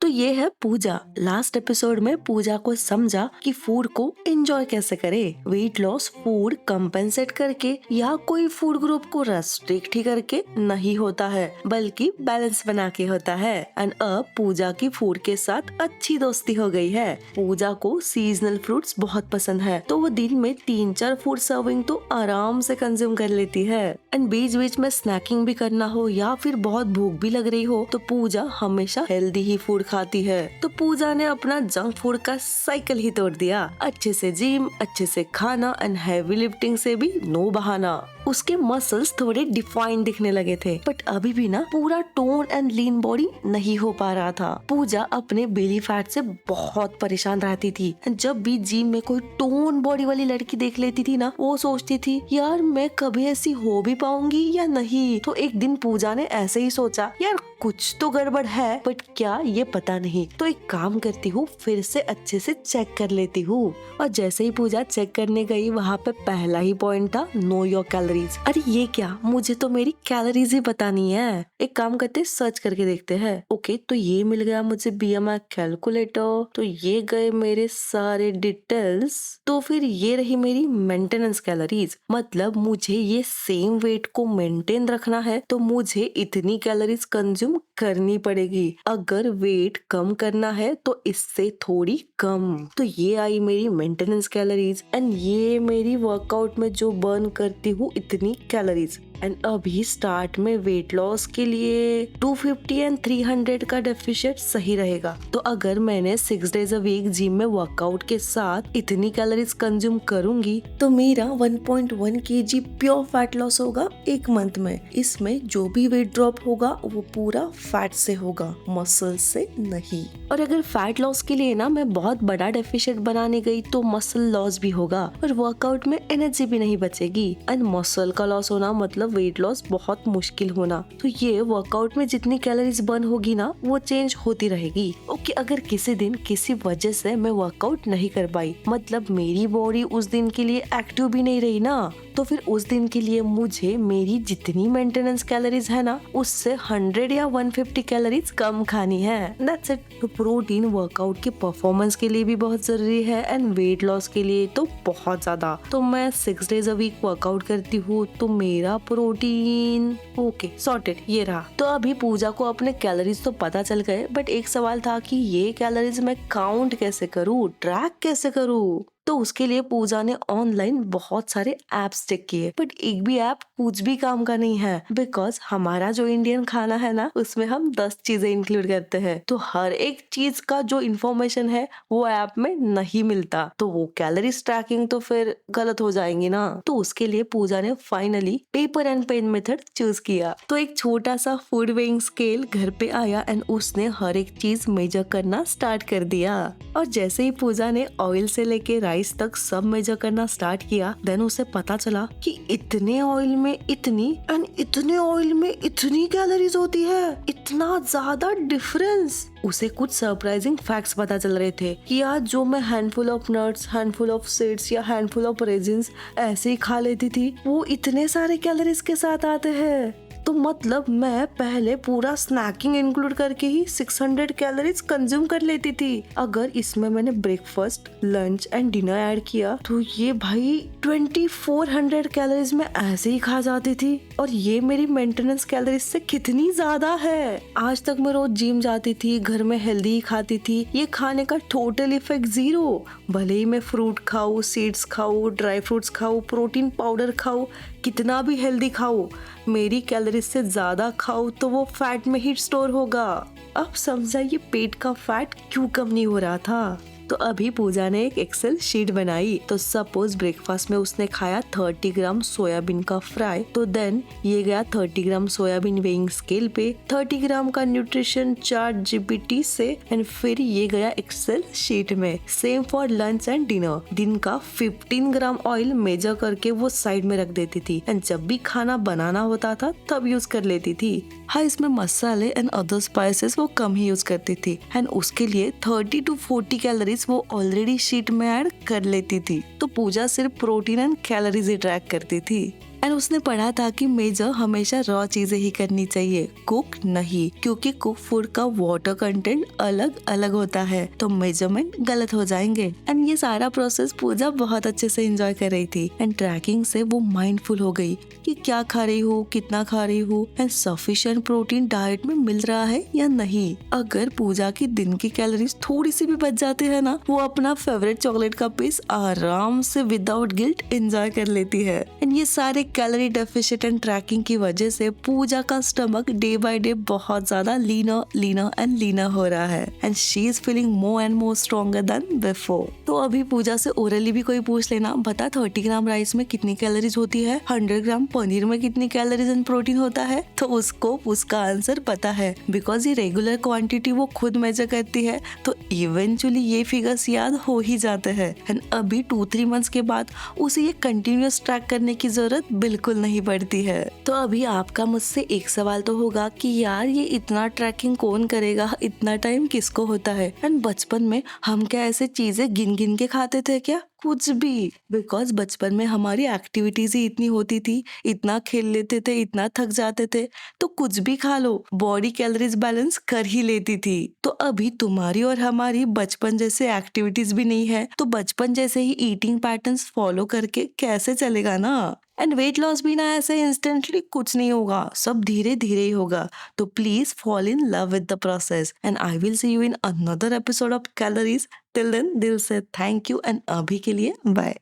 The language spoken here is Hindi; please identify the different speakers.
Speaker 1: तो ये है पूजा। लास्ट एपिसोड में पूजा को समझा कि फूड को एंजॉय कैसे करे, वेट लॉस फूड कंपेंसेट करके या कोई फूड ग्रुप को रेस्ट्रिक्ट ही करके नहीं होता है, बल्कि बैलेंस बना के होता है। एंड अब पूजा की फूड के साथ अच्छी दोस्ती हो गई है। पूजा को सीजनल फ्रूट्स बहुत पसंद है, तो वो दिन में 3-4 फूड सर्विंग तो आराम से कंज्यूम कर लेती है। एंड बीच बीच में स्नैकिंग भी करना हो या फिर बहुत भूख भी लग रही हो तो पूजा हमेशा हेल्दी ही फूड खाती है। तो पूजा ने अपना जंक फूड का साइकिल ही तोड़ दिया। अच्छे से जिम, अच्छे से खाना एंड हैवी लिफ्टिंग से भी नो बहाना। उसके मसल्स थोड़े डिफाइंड दिखने लगे थे, बट अभी भी ना पूरा टोन एंड लीन बॉडी नहीं हो पा रहा था। पूजा अपने बेली फैट से बहुत परेशान रहती थी। जब भी जिम में कोई टोन बॉडी वाली लड़की देख लेती थी ना, वो सोचती थी यार मैं कभी ऐसी हो भी पाऊंगी या नहीं। तो एक दिन पूजा ने ऐसे ही सोचा यार कुछ तो गड़बड़ है, बट क्या ये पता नहीं। तो एक काम करती हूँ, फिर से अच्छे से चेक कर लेती हूँ। और जैसे ही पूजा चेक करने गई, वहाँ पे पहला ही पॉइंट था नो योर कैलोरीज। अरे ये क्या, मुझे तो मेरी कैलोरीज ही पता नहीं है। एक काम करते सर्च करके देखते हैं। ओके, तो ये मिल गया मुझे BMI कैलकुलेटर, तो ये गए मेरे सारे डिटेल्स। तो फिर ये रही मेरी मेंटेनेंस कैलोरीज। मतलब मुझे ये सेम वेट को मेंटेन रखना है तो मुझे इतनी कैलोरीज कंज्यूम करनी पड़ेगी। अगर वेट कम करना है तो इससे थोड़ी कम। तो ये आई मेरी मेंटेनेंस कैलोरीज एंड ये मेरी वर्कआउट में जो बर्न करती हूँ इतनी कैलोरीज। एंड अभी स्टार्ट में वेट लॉस के लिए 250 एंड 300 का डेफिशिएट सही रहेगा। तो अगर मैंने 6 डेज अ वीक जिम में वर्कआउट के साथ इतनी कैलोरीज कंज्यूम करूंगी तो मेरा 1.1 kg प्योर फैट लॉस होगा एक मंथ में। इसमें जो भी वेट ड्रॉप होगा वो पूरा फैट से होगा, मसल से नहीं। और अगर फैट लॉस के लिए ना मैं बहुत बड़ा डेफिशिएट बनाने गई तो मसल लॉस भी होगा और वर्कआउट में एनर्जी भी नहीं बचेगी। एंड मसल का लॉस होना मतलब वेट लॉस बहुत मुश्किल होना। तो ये वर्कआउट में जितनी कैलोरीज बर्न होगी ना वो चेंज होती रहेगी। ओके, अगर किसी दिन किसी वजह से मैं वर्कआउट नहीं कर पाई, मतलब मेरी बॉडी उस दिन के लिए एक्टिव भी नहीं रही ना, तो फिर उस दिन के लिए मुझे मेरी जितनी मेंटेनेंस कैलोरीज है ना उससे 100 या 150 कैलोरीज कम खानी है। That's it. तो प्रोटीन वर्कआउट के परफॉर्मेंस के लिए भी बहुत जरूरी है एंड वेट लॉस के लिए तो बहुत ज्यादा। तो मैं 6 डेज अ वीक वर्कआउट करती हूँ तो मेरा प्रोटीन ओके सॉर्टेड ये रहा। तो अभी पूजा को अपने कैलोरीज तो पता चल गए, बट एक सवाल था कि ये कैलोरीज मैं काउंट कैसे करूँ, ट्रैक कैसे करूँ। तो उसके लिए पूजा ने ऑनलाइन बहुत सारे ऐप्स चेक किए, बट एक भी ऐप कुछ भी काम का नहीं है। बिकॉज हमारा जो इंडियन खाना है ना उसमें हम 10 चीजें इंक्लूड करते हैं, तो हर एक चीज का जो इन्फॉर्मेशन है वो ऐप में नहीं मिलता। तो वो कैलोरीज ट्रैकिंग तो फिर गलत हो जाएंगी ना। तो उसके लिए पूजा ने finally paper and pen method choose किया। तो एक छोटा सा फूड वेइंग स्केल घर पे आया एंड उसने हर एक चीज मेजर करना स्टार्ट कर दिया। और जैसे ही पूजा ने ऑयल से लेके राइस तक सब मेजर करना स्टार्ट किया, देन उसे पता चला कि इतने ऑयल में इतनी एंड इतने ऑयल में इतनी कैलोरीज होती है, इतना ज्यादा डिफरेंस। उसे कुछ सरप्राइजिंग फैक्ट्स पता चल रहे थे कि यार जो मैं handful of nuts, handful of seeds या हैंडफुल ऑफ रेजिन्स ऐसे ही खा लेती थी, वो इतने सारे कैलोरीज के साथ आते हैं। तो मतलब मैं पहले पूरा स्नैकिंग इंक्लूड करके ही 600 कैलोरीज कंज्यूम कर लेती थी। अगर इसमें मैंने breakfast, lunch and dinner add किया तो ये भाई 2400 कैलोरीज में ऐसे ही खा जाती थी। और ये मेरी मेंटेनेंस कैलोरीज से कितनी ज्यादा है। आज तक मैं रोज जिम जाती थी, घर में हेल्दी खाती थी, ये खाने का टोटल इफेक्ट 0। भले ही मैं फ्रूट खाऊं, सीड्स खाऊं, ड्राई फ्रूट्स खाऊं, प्रोटीन पाउडर खाऊं, कितना भी हेल्दी खाऊं, मेरी कैलोरीज से ज्यादा खाऊं तो वो फैट में ही स्टोर होगा। अब समझा ये पेट का फैट क्यों कम नहीं हो रहा था। तो अभी पूजा ने एक एक्सेल शीट बनाई। तो सपोज ब्रेकफास्ट में उसने खाया 30 ग्राम सोयाबीन का फ्राई, तो देन ये गया 30 ग्राम सोयाबीन वेइंग स्केल पे, 30 ग्राम का न्यूट्रिशन चार्ट GPT से, एंड फिर ये गया एक्सेल शीट में। Same for lunch and dinner. दिन का 15 ग्राम ऑयल मेजर करके वो साइड में रख देती थी एंड जब भी खाना बनाना होता था तब यूज कर लेती थी। हाँ, इसमें मसाले एंड अदर स्पाइसेस वो कम ही यूज करती थी एंड उसके लिए 30 to 40 कैलोरीज वो ऑलरेडी शीट में ऐड कर लेती थी। तो पूजा सिर्फ protein and calories he track करती थी। एंड उसने पढ़ा था कि मेजर हमेशा रॉ चीजें ही करनी चाहिए, कुक नहीं, क्योंकि कुक फूड का वाटर कंटेंट अलग अलग होता है तो मेजरमेंट गलत हो जाएंगे। एंड ये सारा प्रोसेस पूजा बहुत अच्छे से एंजॉय कर रही थी एंड ट्रैकिंग से वो माइंडफुल हो गई कि क्या खा रही हूँ, कितना खा रही हूँ एंड सफिशिएंट प्रोटीन डाइट में मिल रहा है या नहीं। अगर पूजा की दिन की कैलोरीज थोड़ी सी भी बच जाती है ना, वो अपना फेवरेट चॉकलेट का पीस आराम से विदाउट गिल्ट एंजॉय कर लेती है। एंड ये सारे कैलोरी डेफिशिएंट एंड ट्रैकिंग की वजह से पूजा का स्टमक डे बाय डे बहुत ज्यादा लीनर एंड लीनर हो रहा है and she is feeling more and more stronger than before. तो अभी पूजा से ओरली भी कोई पूछ लेना, बता 30 ग्राम राइस में कितनी कैलोरीज होती है, 100 ग्राम पनीर में कितनी कैलोरीज एंड प्रोटीन होता है, तो उसको उसका आंसर पता है बिकॉज ये रेगुलर क्वांटिटी वो खुद मेजर करती है तो इवेंचुअली ये फिगर्स याद हो ही जाते हैं। एंड अभी 2-3 मंथ्स के बाद उसे ये कंटिन्यूअस ट्रैक करने की जरूरत बिल्कुल नहीं पड़ती है। तो अभी आपका मुझसे एक सवाल तो होगा कि यार ये इतना ट्रैकिंग कौन करेगा, इतना टाइम किसको होता है। एंड बचपन में हम क्या ऐसे चीजें गिन गिन के खाते थे क्या? कुछ भी, बिकॉज बचपन में हमारी एक्टिविटीज ही इतनी होती थी, इतना खेल लेते थे, इतना थक जाते थे तो कुछ भी खा लो बॉडी कैलोरीज बैलेंस कर ही लेती थी। तो अभी तुम्हारी और हमारी बचपन जैसे एक्टिविटीज भी नहीं है तो बचपन जैसे ही ईटिंग पैटर्न्स फॉलो करके कैसे चलेगा ना। एंड वेट लॉस भी ना ऐसे इंस्टेंटली कुछ नहीं होगा, सब धीरे धीरे ही होगा। तो please fall in love with the process and I will see you in another episode of calories. Till then दिल से थैंक यू एंड अभी के लिए बाय।